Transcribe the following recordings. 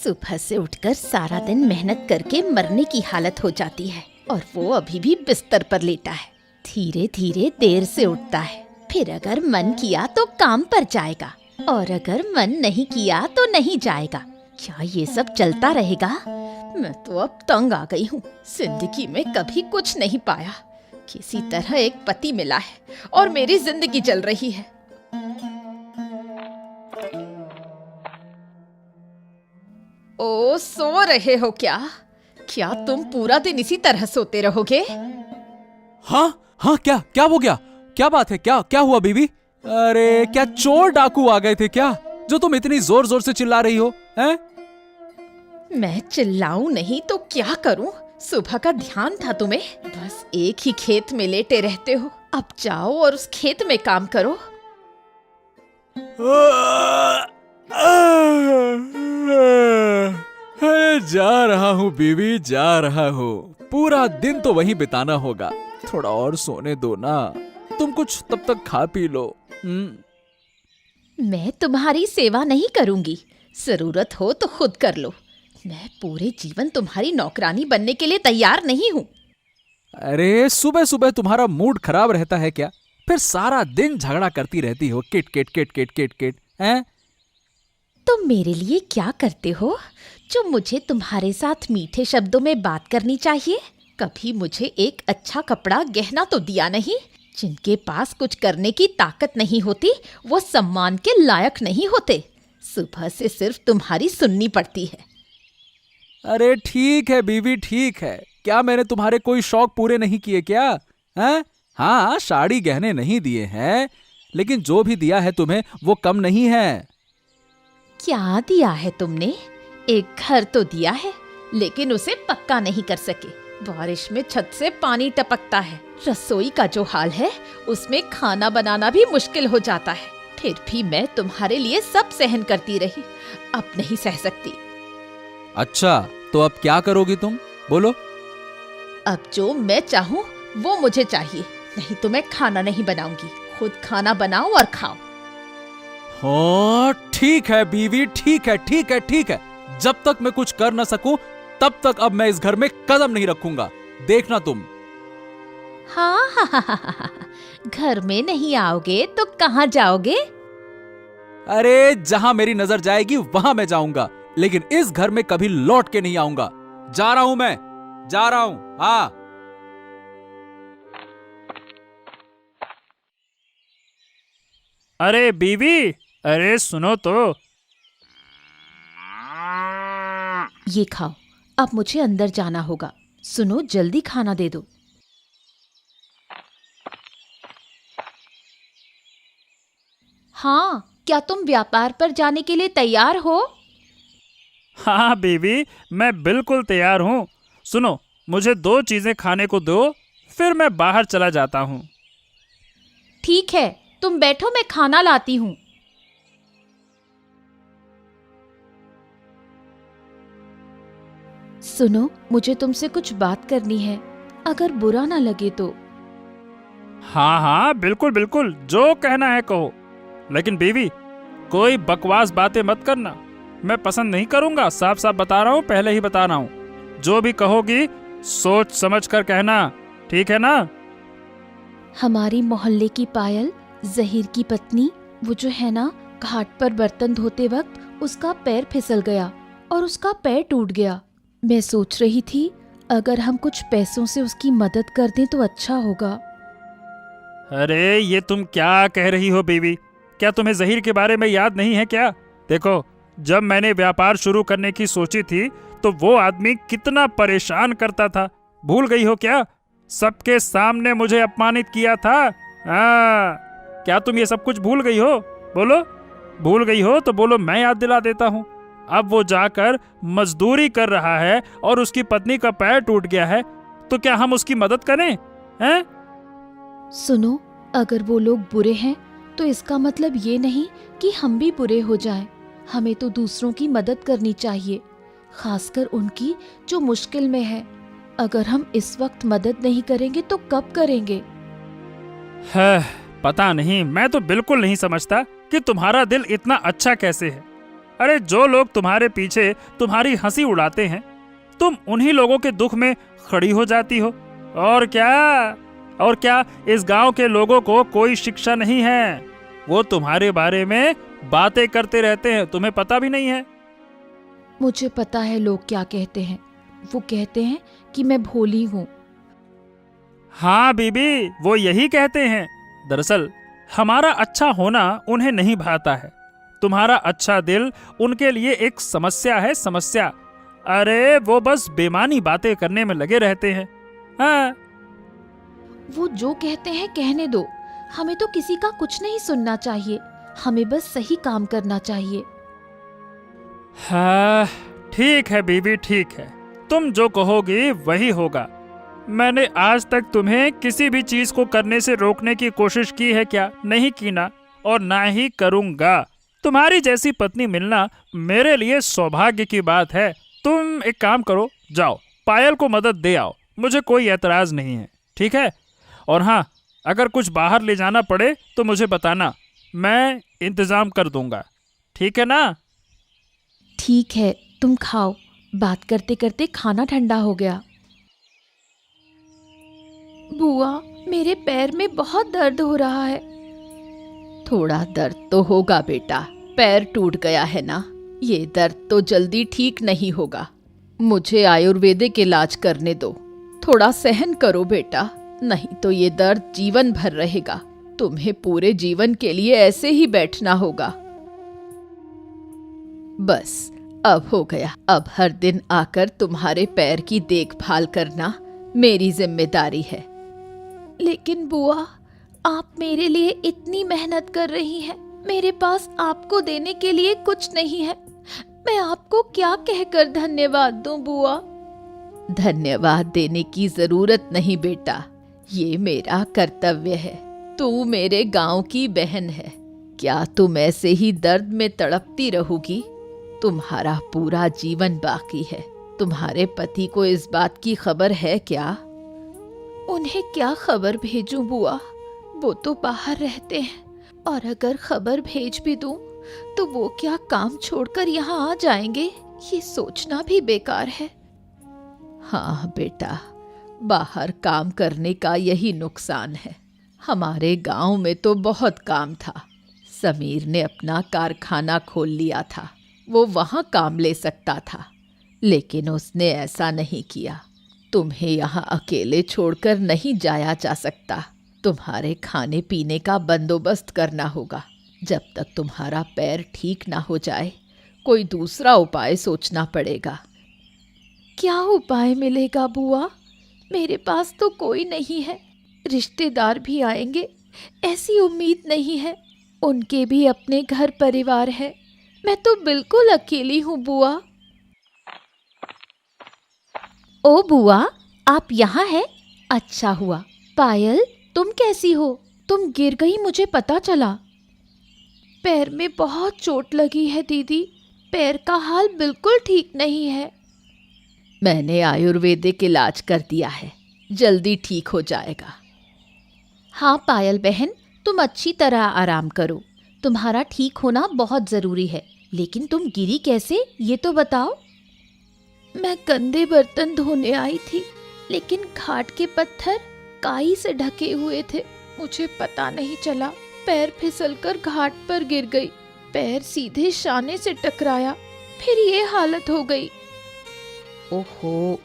सुबह से उठकर सारा दिन मेहनत करके मरने की हालत हो जाती है और वो अभी भी बिस्तर पर लेटा है। धीरे धीरे देर से उठता है, फिर अगर मन किया तो काम पर जाएगा और अगर मन नहीं किया तो नहीं जाएगा। क्या ये सब चलता रहेगा? मैं तो अब तंग आ गई हूँ। जिंदगी में कभी कुछ नहीं पाया, किसी तरह एक पति मिला है और मेरी जिंदगी चल रही है। ओ, सो रहे हो क्या? क्या तुम पूरा दिन इसी तरह सोते रहोगे? हाँ हाँ, क्या क्या हो गया? क्या बात है? क्या क्या हुआ बीवी? अरे क्या चोर डाकू आ गए थे क्या, जो तुम इतनी जोर जोर से चिल्ला रही हो? हैं? मैं चिल्लाऊं नहीं तो क्या करूं? सुबह का ध्यान था तुम्हें, बस एक ही खेत में लेटे रहते हो। अब जाओ और उस खेत में काम करो। जा रहा हूँ बीवी, जा रहा हूँ। पूरा दिन तो वहीं बिताना होगा। थोड़ा और सोने दो ना। तुम कुछ तब तक खा पी लो। मैं तुम्हारी सेवा नहीं करूंगी, जरूरत हो तो खुद कर लो। मैं पूरे जीवन तुम्हारी नौकरानी बनने के लिए तैयार नहीं हूँ। अरे सुबह सुबह तुम्हारा मूड खराब रहता है क्या? फिर सारा दिन झगड़ा करती रहती हो, kit kit kit kit kit kit. हैं? तुम मेरे लिए क्या करते हो जो मुझे तुम्हारे साथ मीठे शब्दों में बात करनी चाहिए? कभी मुझे एक अच्छा कपड़ा गहना तो दिया नहीं। जिनके पास कुछ करने की ताकत नहीं होती वो सम्मान के लायक नहीं होते। सुबह से सिर्फ तुम्हारी सुननी पड़ती है। अरे ठीक है बीवी, ठीक है। क्या मैंने तुम्हारे कोई शौक पूरे नहीं किए क्या? हैं? हाँ, साड़ी गहने नहीं दिए हैं, लेकिन जो भी दिया है तुम्हें वो कम नहीं है। क्या दिया है तुमने? एक घर तो दिया है, लेकिन उसे पक्का नहीं कर सके। बारिश में छत से पानी टपकता है। रसोई का जो हाल है उसमें खाना बनाना भी मुश्किल हो जाता है। फिर भी मैं तुम्हारे लिए सब सहन करती रही, अब नहीं सह सकती। अच्छा, तो अब क्या करोगी तुम? बोलो। अब जो मैं चाहूँ वो मुझे चाहिए, नहीं तो मैं खाना नहीं बनाऊंगी। खुद खाना बनाओ और खाओ। हाँ ठीक है बीवी, ठीक है ठीक है ठीक है। जब तक मैं कुछ कर न सकूं तब तक अब मैं इस घर में कदम नहीं रखूंगा। देखना तुम। हाँ हाँ हाँ हाँ हाँ, घर में नहीं आओगे तो कहाँ जाओगे? अरे जहां मेरी नजर जाएगी वहां मैं जाऊंगा, लेकिन इस घर में कभी लौट के नहीं आऊंगा। जा रहा हूं, मैं जा रहा हूं। हाँ। अरे बीवी, अरे सुनो तो। ये खाओ, अब मुझे अंदर जाना होगा। सुनो, जल्दी खाना दे दो। हाँ, क्या तुम व्यापार पर जाने के लिए तैयार हो? हाँ बीवी, मैं बिल्कुल तैयार हूँ। सुनो, मुझे 2 चीजें खाने को दो, फिर मैं बाहर चला जाता हूँ। ठीक है, तुम बैठो, मैं खाना लाती हूँ। सुनो, मुझे तुमसे कुछ बात करनी है, अगर बुरा ना लगे तो। हाँ हाँ बिल्कुल बिल्कुल, जो कहना है कहो। लेकिन बीवी, कोई बकवास बातें मत करना, मैं पसंद नहीं करूंगा। साफ साफ बता रहा हूँ, पहले ही बता रहा हूँ। जो भी कहोगी सोच समझ कर कहना, ठीक है ना? हमारी मोहल्ले की पायल, जहीर की पत्नी, वो जो है ना, घाट पर बर्तन धोते वक्त उसका पैर फिसल गया और उसका पैर टूट गया। मैं सोच रही थी अगर हम कुछ पैसों से उसकी मदद कर दें तो अच्छा होगा। अरे ये तुम क्या कह रही हो बीवी? क्या तुम्हें जहीर के बारे में याद नहीं है क्या? देखो, जब मैंने व्यापार शुरू करने की सोची थी तो वो आदमी कितना परेशान करता था, भूल गई हो क्या? सबके सामने मुझे अपमानित किया था। हाँ, क्या तुम ये सब कुछ भूल गई हो? बोलो, भूल गई हो तो बोलो, मैं याद दिला देता हूँ। अब वो जाकर मजदूरी कर रहा है और उसकी पत्नी का पैर टूट गया है, तो क्या हम उसकी मदद करें? हैं? सुनो, अगर वो लोग बुरे हैं तो इसका मतलब ये नहीं कि हम भी बुरे हो जाएं। हमें तो दूसरों की मदद करनी चाहिए, खासकर उनकी जो मुश्किल में है। अगर हम इस वक्त मदद नहीं करेंगे तो कब करेंगे? है, पता नहीं, मैं तो बिल्कुल नहीं समझता कि तुम्हारा दिल इतना अच्छा कैसे है। अरे जो लोग तुम्हारे पीछे तुम्हारी हंसी उड़ाते हैं, तुम उन्हीं लोगों के दुख में खड़ी हो जाती हो। और क्या इस गांव के लोगों को कोई शिक्षा नहीं है। वो तुम्हारे बारे में बातें करते रहते हैं, तुम्हें पता भी नहीं है। मुझे पता है लोग क्या कहते हैं। वो कहते हैं कि मैं भोली हूँ। हाँ बीबी, वो यही कहते हैं। दरअसल हमारा अच्छा होना उन्हें नहीं भाता है। तुम्हारा अच्छा दिल उनके लिए एक समस्या है, समस्या। अरे वो बस बेमानी बातें करने में लगे रहते हैं। हाँ, वो जो कहते हैं कहने दो। हमें तो किसी का कुछ नहीं सुनना चाहिए। हमें बस सही काम करना चाहिए। हाँ, ठीक है बीबी, ठीक है। तुम जो कहोगी वही होगा। मैंने आज तक तुम्हें किसी भी चीज को करने से रोकने की कोशिश की है क्या? नहीं की ना, और ना ही करूंगा। तुम्हारी जैसी पत्नी मिलना मेरे लिए सौभाग्य की बात है। तुम एक काम करो, जाओ पायल को मदद दे आओ, मुझे कोई एतराज नहीं है, ठीक है? और हाँ, अगर कुछ बाहर ले जाना पड़े तो मुझे बताना, मैं इंतजाम कर दूंगा, ठीक है ना? ठीक है, तुम खाओ। बात करते करते खाना ठंडा हो गया। बुआ, मेरे पैर में बहुत दर्द हो रहा है। थोड़ा दर्द तो होगा बेटा, पैर टूट गया है ना। ये दर्द तो जल्दी ठीक नहीं होगा। मुझे आयुर्वेदिक इलाज करने दो। थोड़ा सहन करो बेटा, नहीं तो ये दर्द जीवन भर रहेगा। तुम्हें पूरे जीवन के लिए ऐसे ही बैठना होगा। बस अब हो गया। अब हर दिन आकर तुम्हारे पैर की देखभाल करना मेरी जिम्मेदारी है। लेकिन बुआ, आप मेरे लिए इतनी मेहनत कर रही हैं। मेरे पास आपको देने के लिए कुछ नहीं है। मैं आपको क्या कहकर धन्यवाद दूं बुआ? धन्यवाद देने की जरूरत नहीं बेटा, ये मेरा कर्तव्य है। तू मेरे गांव की बहन है। क्या तुम ऐसे ही दर्द में तड़पती रहोगी? तुम्हारा पूरा जीवन बाकी है। तुम्हारे पति को इस बात की खबर है क्या? उन्हें क्या खबर भेजूं बुआ? वो तो बाहर रहते हैं, और अगर खबर भेज भी दूं तो वो क्या काम छोड़कर यहाँ आ जाएंगे? ये सोचना भी बेकार है। हाँ बेटा, बाहर काम करने का यही नुकसान है। हमारे गांव में तो बहुत काम था। समीर ने अपना कारखाना खोल लिया था। वो वहाँ काम ले सकता था, लेकिन उसने ऐसा नहीं किया। तुम्हें यहाँ अकेले छोड़कर नहीं जाया जा सकता। तुम्हारे खाने पीने का बंदोबस्त करना होगा। जब तक तुम्हारा पैर ठीक ना हो जाए, कोई दूसरा उपाय सोचना पड़ेगा। क्या उपाय मिलेगा बुआ? मेरे पास तो कोई नहीं है। रिश्तेदार भी आएंगे ऐसी उम्मीद नहीं है। उनके भी अपने घर परिवार है। मैं तो बिल्कुल अकेली हूँ बुआ। ओ बुआ, आप यहाँ हैं? अच्छा हुआ। पायल, तुम कैसी हो? तुम गिर गई, मुझे पता चला। पैर में बहुत चोट लगी है दीदी। पैर का हाल बिल्कुल ठीक नहीं है। मैंने आयुर्वेदिक इलाज कर दिया है, जल्दी ठीक हो जाएगा। हाँ पायल बहन, तुम अच्छी तरह आराम करो। तुम्हारा ठीक होना बहुत ज़रूरी है। लेकिन तुम गिरी कैसे, ये तो बताओ। मैं गंदे बर्तन धोने आई थी, लेकिन घाट के पत्थर काई से ढके हुए थे। मुझे पता नहीं चला, पैर फिसलकर घाट पर गिर गई। पैर सीधे शाने से टकराया, फिर ये हालत हो गई। ओहो,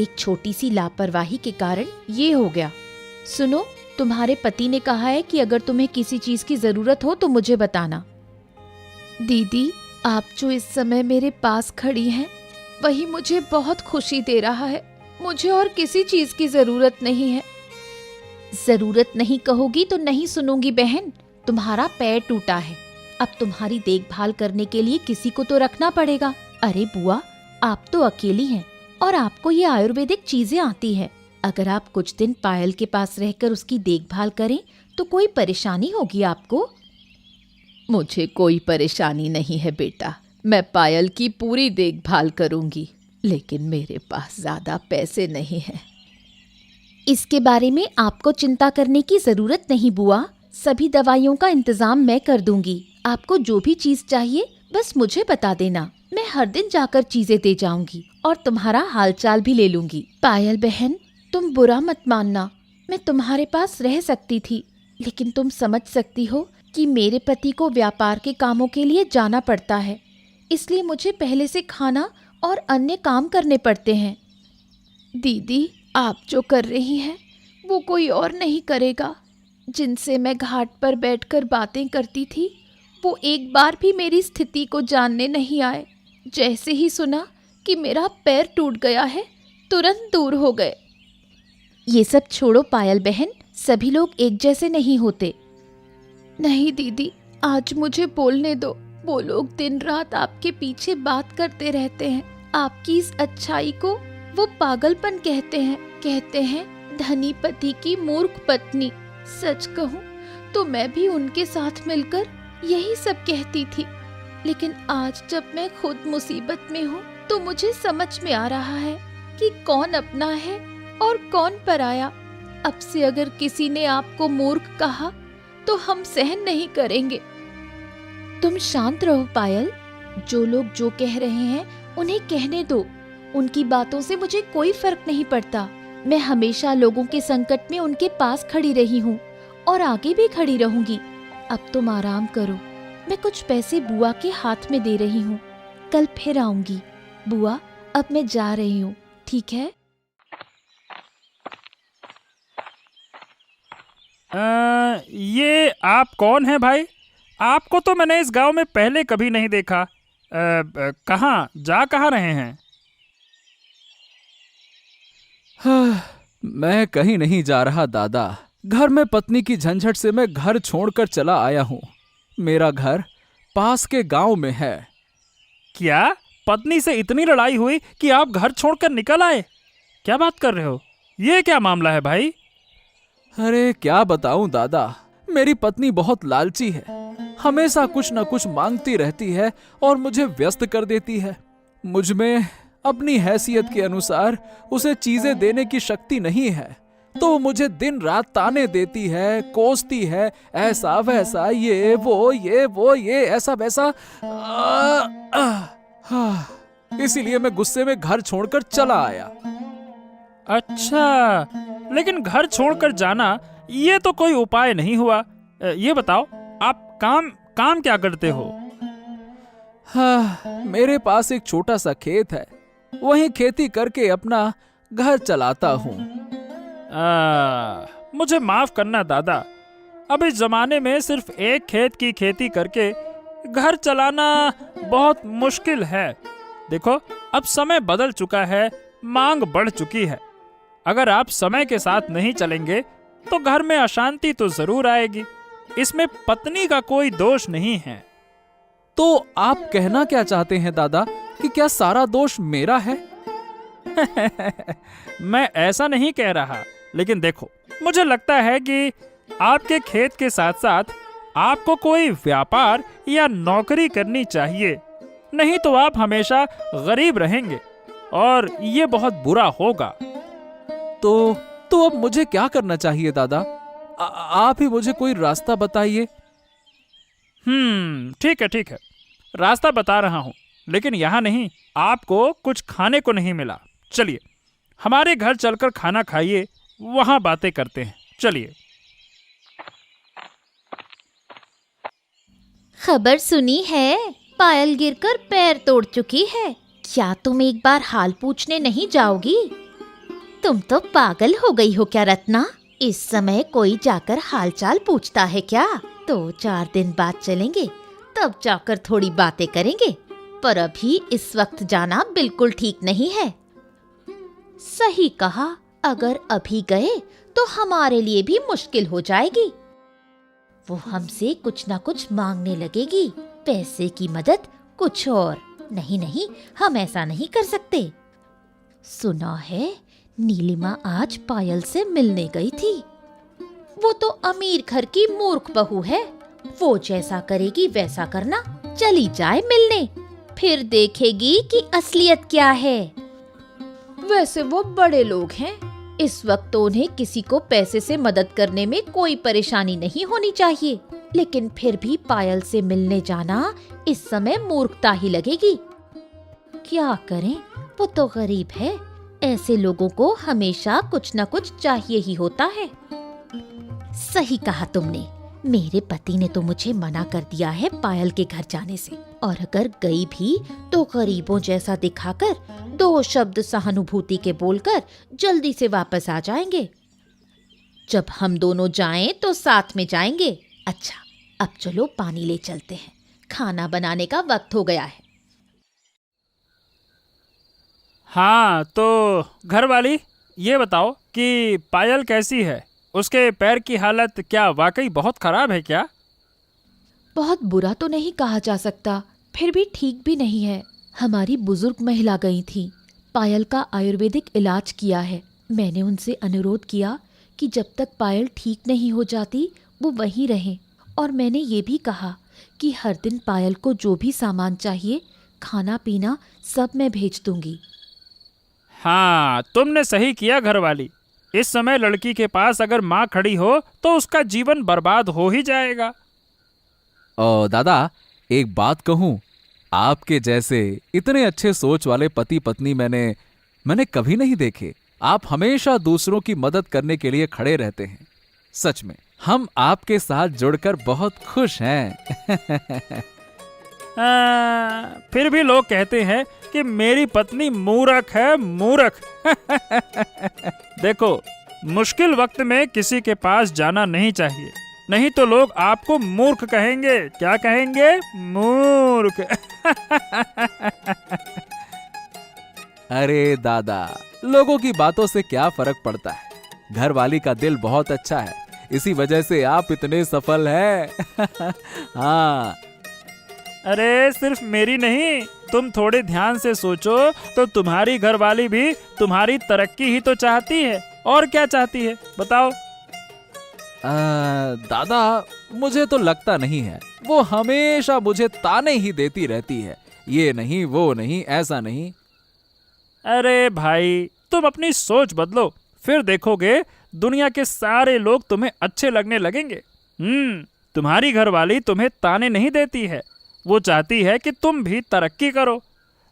एक छोटी सी लापरवाही के कारण ये हो गया। सुनो, तुम्हारे पति ने कहा है कि अगर तुम्हें किसी चीज की जरूरत हो तो मुझे बताना। दीदी, आप जो इस समय मेरे पास खड़ी हैं, वही मुझे बहुत खुशी दे रहा है। मुझे और किसी चीज की जरूरत नहीं है। जरूरत नहीं कहोगी तो नहीं सुनूंगी बहन। तुम्हारा पैर टूटा है, अब तुम्हारी देखभाल करने के लिए किसी को तो रखना पड़ेगा। अरे बुआ, आप तो अकेली हैं और आपको ये आयुर्वेदिक चीजें आती हैं। अगर आप कुछ दिन पायल के पास रहकर उसकी देखभाल करें तो कोई परेशानी होगी आपको? मुझे कोई परेशानी नहीं है बेटा, मैं पायल की पूरी देखभाल करूंगी, लेकिन मेरे पास ज्यादा पैसे नहीं हैं। इसके बारे में आपको चिंता करने की जरूरत नहीं बुआ। सभी दवाइयों का इंतजाम मैं कर दूंगी। आपको जो भी चीज चाहिए बस मुझे बता देना, मैं हर दिन जाकर चीजें दे जाऊंगी और तुम्हारा हालचाल भी ले लूंगी। पायल बहन, तुम बुरा मत मानना, मैं तुम्हारे पास रह सकती थी, लेकिन तुम समझ सकती हो कि मेरे पति को व्यापार के कामों के लिए जाना पड़ता है, इसलिए मुझे पहले से खाना और अन्य काम करने पड़ते हैं। दीदी, आप जो कर रही हैं वो कोई और नहीं करेगा। जिनसे मैं घाट पर बैठकर बातें करती थी वो एक बार भी मेरी स्थिति को जानने नहीं आए। जैसे ही सुना कि मेरा पैर टूट गया है, तुरंत दूर हो गए। ये सब छोड़ो पायल बहन, सभी लोग एक जैसे नहीं होते। नहीं दीदी, आज मुझे बोलने दो। वो लोग दिन रात आपके पीछे बात करते रहते हैं। आपकी इस अच्छाई को वो पागलपन कहते हैं धनी पति की मूर्ख पत्नी। सच कहूँ तो मैं भी उनके साथ मिलकर यही सब कहती थी, लेकिन आज जब मैं खुद मुसीबत में हूँ तो मुझे समझ में आ रहा है कि कौन अपना है और कौन पराया। अब से अगर किसी ने आपको मूर्ख कहा तो हम सहन नहीं करेंगे। तुम शांत रहो पायल, जो लोग जो कह रहे हैं उन्हें कहने दो। उनकी बातों से मुझे कोई फर्क नहीं पड़ता। मैं हमेशा लोगों के संकट में उनके पास खड़ी रही हूँ और आगे भी खड़ी रहूंगी। अब तुम आराम करो, मैं कुछ पैसे बुआ के हाथ में दे रही हूँ, कल फिर आऊंगी। बुआ, अब मैं जा रही हूँ, ठीक है? ये आप कौन है भाई? आपको तो मैंने इस गांव में पहले कभी नहीं देखा। कहाँ रहे हैं? मैं कहीं नहीं जा रहा दादा। घर में पत्नी की झंझट से मैं घर छोड़कर चला आया हूँ। मेरा घर पास के गांव में है। क्या पत्नी से इतनी लड़ाई हुई कि आप घर छोड़कर निकल आए? क्या बात कर रहे हो? ये क्या मामला है भाई? अरे क्या बताऊं दादा, मेरी पत्नी बहुत लालची है। हमेशा कुछ न कुछ मांगती रहती है और मुझे व्यस्त कर देती है। मुझ में अपनी हैसियत के अनुसार उसे चीजें देने की शक्ति नहीं है, तो वो मुझे दिन रात ताने देती है, कोसती है, ऐसा वैसा, ये वो ये ऐसा वैसा। इसीलिए मैं गुस्से में घर छोड़कर चला आया। अच्छा, लेकिन घर छोड़कर जाना ये तो कोई उपाय नहीं हुआ। ये बताओ, आप काम क्या करते हो? मेरे पास एक छोटा सा खेत है, वहीं खेती करके अपना घर चलाता हूँ। मुझे माफ करना दादा, अब इस जमाने में सिर्फ एक खेत की खेती करके घर चलाना बहुत मुश्किल है। देखो, अब समय बदल चुका है, मांग बढ़ चुकी है। अगर आप समय के साथ नहीं चलेंगे तो घर में अशांति तो जरूर आएगी। इसमें पत्नी का कोई दोष नहीं है। तो आप कहना क्या चाहते हैं दादा, कि क्या सारा दोष मेरा है? मैं ऐसा नहीं कह रहा, लेकिन देखो, मुझे लगता है कि आपके खेत के साथ साथ आपको कोई व्यापार या नौकरी करनी चाहिए, नहीं तो आप हमेशा गरीब रहेंगे और ये बहुत बुरा होगा। तो अब मुझे क्या करना चाहिए दादा? आप ही मुझे कोई रास्ता बताइए। ठीक है, रास्ता बता रहा हूँ, लेकिन यहाँ नहीं, आपको कुछ खाने को नहीं मिला। चलिए हमारे घर चलकर खाना खाइए, वहां बातें करते हैं। चलिए। खबर सुनी है, पायल गिरकर पैर तोड़ चुकी है। क्या तुम एक बार हाल पूछने नहीं जाओगी? तुम तो पागल हो गई हो क्या रत्ना? इस समय कोई जाकर हालचाल पूछता है क्या? 2-4 दिन बाद चलेंगे, तब जाकर थोड़ी बातें करेंगे, पर अभी इस वक्त जाना बिल्कुल ठीक नहीं है। सही कहा, अगर अभी गए तो हमारे लिए भी मुश्किल हो जाएगी। वो हमसे कुछ ना कुछ मांगने लगेगी, पैसे की मदद, कुछ और। नहीं, हम ऐसा नहीं कर सकते। सुना है नीलिमा आज पायल से मिलने गई थी। वो तो अमीर घर की मूर्ख बहू है, वो जैसा करेगी वैसा करना। चली जाए मिलने, फिर देखेगी कि असलियत क्या है। वैसे वो बड़े लोग हैं, इस वक्त तो उन्हें किसी को पैसे से मदद करने में कोई परेशानी नहीं होनी चाहिए, लेकिन फिर भी पायल से मिलने जाना इस समय मूर्खता ही लगेगी। क्या करें, वो तो गरीब है। ऐसे लोगों को हमेशा कुछ न कुछ चाहिए ही होता है। सही कहा तुमने। मेरे पति ने तो मुझे मना कर दिया है पायल के घर जाने से, और अगर गई भी तो गरीबों जैसा दिखाकर 2 शब्द सहानुभूति के बोलकर जल्दी से वापस आ जाएंगे। जब हम दोनों जाएं तो साथ में जाएंगे। अच्छा, अब चलो पानी ले चलते हैं, खाना बनाने का वक्त हो गया है। हाँ, तो घर वाली, ये बताओ कि पायल कैसी है? उसके पैर की हालत क्या वाकई बहुत खराब है क्या? बहुत बुरा तो नहीं कहा जा सकता, फिर भी ठीक भी नहीं है। हमारी बुजुर्ग महिला गई थी, पायल का आयुर्वेदिक इलाज किया है। मैंने उनसे अनुरोध किया कि जब तक पायल ठीक नहीं हो जाती वो वहीं रहें, और मैंने ये भी कहा कि हर दिन पायल को जो भी सामान चाहिए, खाना पीना सब मैं भेज दूंगी। हाँ, तुमने सही किया घर वाली। इस समय लड़की के पास अगर माँ खड़ी हो तो उसका जीवन बर्बाद हो ही जाएगा। दादा, एक बात कहूं, आपके जैसे इतने अच्छे सोच वाले पति पत्नी मैंने कभी नहीं देखे। आप हमेशा दूसरों की मदद करने के लिए खड़े रहते हैं। सच में हम आपके साथ जुड़कर बहुत खुश हैं। फिर भी लोग कहते हैं कि मेरी पत्नी मूर्ख है, मूर्ख। देखो, मुश्किल वक्त में किसी के पास जाना नहीं चाहिए, नहीं तो लोग आपको मूर्ख कहेंगे। क्या कहेंगे? मूर्ख। अरे दादा, लोगों की बातों से क्या फर्क पड़ता है। घर वाली का दिल बहुत अच्छा है, इसी वजह से आप इतने सफल हैं। हाँ। अरे सिर्फ मेरी नहीं, तुम थोड़े ध्यान से सोचो तो तुम्हारी घरवाली भी तुम्हारी तरक्की ही तो चाहती है। और क्या चाहती है बताओ? दादा, मुझे तो लगता नहीं है। वो हमेशा मुझे ताने ही देती रहती है, ये नहीं वो नहीं, ऐसा नहीं। अरे भाई, तुम अपनी सोच बदलो, फिर देखोगे दुनिया के सारे लोग तुम्हें अच्छे लगने लगेंगे। तुम्हारी घरवाली तुम्हें ताने नहीं देती है, वो चाहती है कि तुम भी तरक्की करो।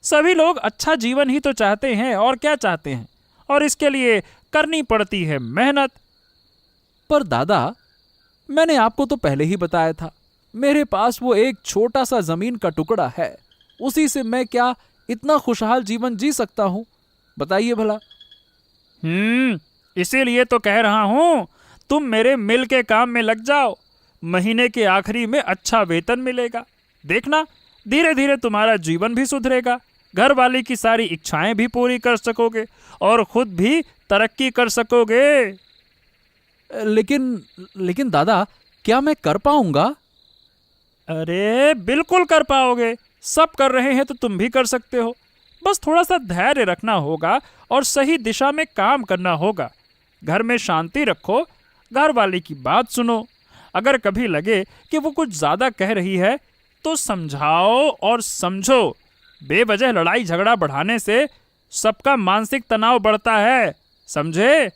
सभी लोग अच्छा जीवन ही तो चाहते हैं, और क्या चाहते हैं, और इसके लिए करनी पड़ती है मेहनत। पर दादा, मैंने आपको तो पहले ही बताया था, मेरे पास वो एक छोटा सा जमीन का टुकड़ा है, उसी से मैं क्या इतना खुशहाल जीवन जी सकता हूं? बताइए भला। इसीलिए तो कह रहा हूं, तुम मेरे मिल के काम में लग जाओ। महीने के आखिरी में अच्छा वेतन मिलेगा। देखना, धीरे धीरे तुम्हारा जीवन भी सुधरेगा, घर वाली की सारी इच्छाएं भी पूरी कर सकोगे, और खुद भी तरक्की कर सकोगे। लेकिन दादा, क्या मैं कर पाऊंगा? अरे बिल्कुल कर पाओगे। सब कर रहे हैं तो तुम भी कर सकते हो। बस थोड़ा सा धैर्य रखना होगा और सही दिशा में काम करना होगा। घर में शांति रखो, घर वाली की बात सुनो। अगर कभी लगे कि वो कुछ ज्यादा कह रही है तो समझाओ और समझो। बेवजह लड़ाई झगड़ा बढ़ाने से सबका मानसिक तनाव बढ़ता है, समझे?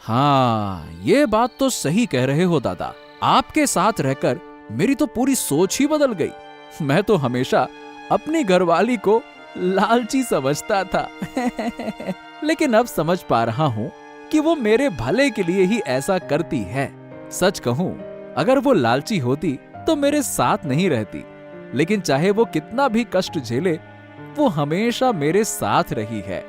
हाँ, ये बात तो सही कह रहे हो दादा। आपके साथ रहकर मेरी तो पूरी सोच ही बदल गई। मैं तो हमेशा अपनी घरवाली को लालची समझता था। लेकिन अब समझ पा रहा हूँ कि वो मेरे भले के लिए ही ऐसा करती है। सच कहूँ, अगर वो लालची होती तो मेरे साथ नहीं रहती, लेकिन चाहे वो कितना भी कष्ट झेले, वो हमेशा मेरे साथ रही है।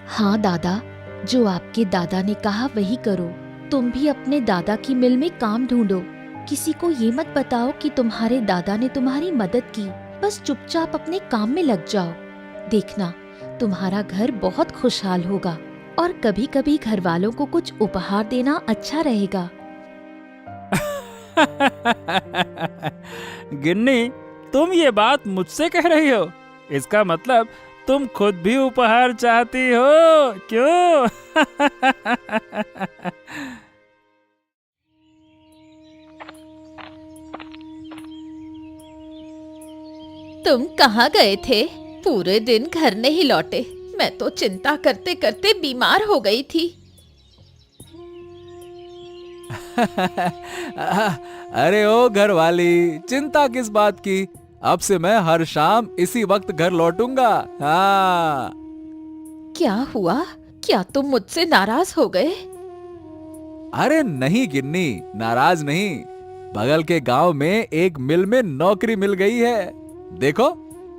हाँ दादा, जो आपके दादा ने कहा वही करो। तुम भी अपने दादा की मिल में काम ढूंढो। किसी को ये मत बताओ कि तुम्हारे दादा ने तुम्हारी मदद की। बस चुपचाप अपने काम में लग जाओ। देखना, तुम्हारा घर बहुत खुशहाल होगा, और कभी कभी घर वालों को कुछ उपहार देना अच्छा रहेगा। गिन्नी, तुम ये बात मुझसे कह रही हो? इसका मतलब तुम खुद भी उपहार चाहती हो, क्यों? तुम कहाँ गए थे? पूरे दिन घर नहीं लौटे। मैं तो चिंता करते करते बीमार हो गई थी। अरे ओ घर वाली, चिंता किस बात की? अब से मैं हर शाम इसी वक्त घर लौटूंगा। हाँ। क्या हुआ? क्या तुम मुझसे नाराज हो गए? अरे नहीं गिन्नी, नाराज नहीं। बगल के गांव में एक मिल में नौकरी मिल गई है। देखो,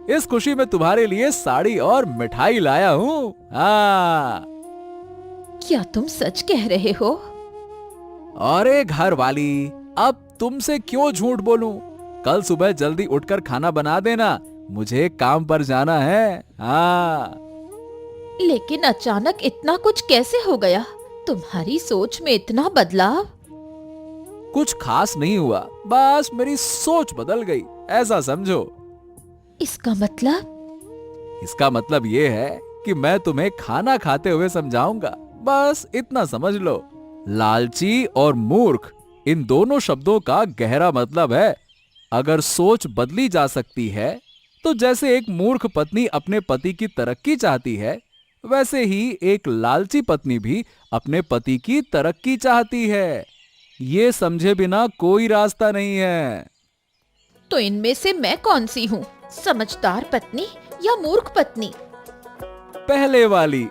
इस खुशी में तुम्हारे लिए साड़ी और मिठाई लाया हूँ। हाँ। क्या तुम सच कह रहे हो? अरे घर वाली, अब तुमसे क्यों झूठ बोलूं? कल सुबह जल्दी उठकर खाना बना देना, मुझे काम पर जाना है। हाँ। लेकिन अचानक इतना कुछ कैसे हो गया? तुम्हारी सोच में इतना बदलाव? कुछ खास नहीं हुआ, बस मेरी सोच बदल गई, ऐसा समझो। इसका मतलब? इसका मतलब ये है कि मैं तुम्हें खाना खाते हुए समझाऊंगा, बस इतना समझ लो। लालची और मूर्ख, इन दोनों शब्दों का गहरा मतलब है, अगर सोच बदली जा सकती है तो जैसे एक मूर्ख पत्नी अपने पति की तरक्की चाहती है, वैसे ही एक लालची पत्नी भी अपने पति की तरक्की चाहती है। ये समझे बिना कोई रास्ता नहीं है। तो इनमें से मैं कौन सी हूँ, समझदार पत्नी या मूर्ख पत्नी? पहले वाली।